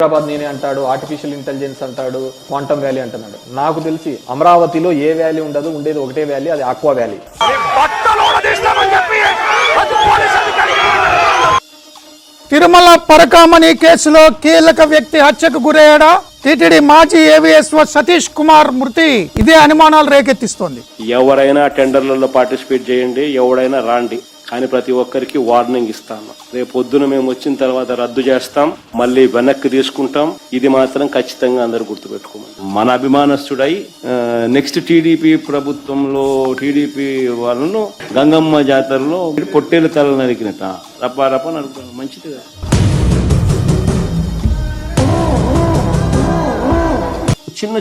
హైదరాబాద్ నేనే అంటాడు, artificial intelligence అంటాడు, క్వాంటమ్ వ్యాలీ అంటున్నాడు. నాకు తెలిసి అమరావతిలో ఏ వ్యాలీ ఉండదు, ఉండేది ఒకటే వ్యాలీ, అది ఆక్వా వ్యాలీ. తిరుమల పరకామణి కేసులో కీలక వ్యక్తి హత్యకు గురయ్యాడా? టీటీడీ మాజీ ఏవీఎస్ఓ సతీష్ కుమార్ మృతి ఇదే అనుమానాలు రేకెత్తిస్తోంది. ఎవరైనా టెండర్లలో పార్టిసిపేట్ చేయండి, ఎవరైనా రాండి, కానీ ప్రతి ఒక్కరికి వార్నింగ్ ఇస్తాను. రేపు పొద్దున మేము వచ్చిన తర్వాత రద్దు చేస్తాం, మళ్ళీ వెనక్కి తీసుకుంటాం. ఇది మాత్రం ఖచ్చితంగా అందరూ గుర్తుపెట్టుకోమని. మన అభిమానస్తుడై నెక్స్ట్ టీడీపీ ప్రభుత్వంలో టీడీపీ వాళ్ళను గంగమ్మ జాతరలో పొట్టేలు తల నరికినట్ట రప్ప నరుకుతాను. మంచిది కదా. చిన్న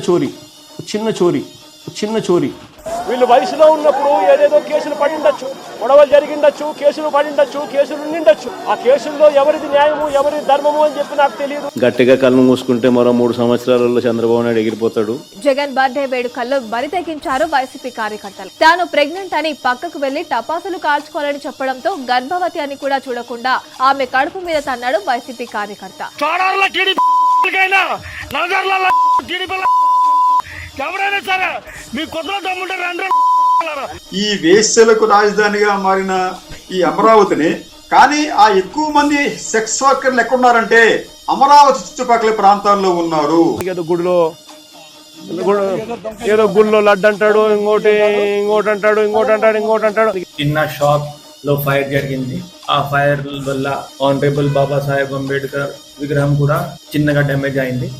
చోరీ వీళ్ళు వయసులో ఉన్నప్పుడు ఏదేదో కేసులు పడిండొచ్చు, గొడవలు జరిగిండొచ్చు, కేసులు పడిండొచ్చు, కేసులు నిండొచ్చు. ఆ కేసుల్లో ఎవరిది న్యాయము ఎవరిది ధర్మము అని చెప్పి నాకు తెలియదు. గట్టిగా కళ్ళు మూసుకుంటే మరో 3 సంవత్సరాలలో చంద్రబాబు నాయుడు ఎగిరిపోతాడు. జగన్ బర్త్డే వేడుకల్లో బరి తెగించారు వైసీపీ కార్యకర్తలు. తాను ప్రెగ్నెంట్ అని పక్కకు వెళ్లి టపాసులు కాల్చుకోవాలని చెప్పడంతో గర్భవతి అని కూడా చూడకుండా ఆమె కడుపు మీద తన్నాడు వైసీపీ కార్యకర్త. ఈ వేశ్యలకు రాజధానిగా మారిన ఈ అమరావతిని, కానీ ఆ ఎక్కువ మంది సెక్స్ వర్కర్లు ఎక్కడున్నారంటే అమరావతి చుట్టుపక్కల ప్రాంతాల్లో ఉన్నారు. ఏదో గుడిలో లడ్డు అంటాడు, ఇంకోటి అంటాడు. చిన్న షాప్ లో ఫైర్ జరిగింది. ఆ ఫైర్ వల్ల ఆనరబుల్ బాబాసాహెబ్ అంబేద్కర్ విగ్రహం కూడా చిన్నగా డ్యామేజ్ అయింది.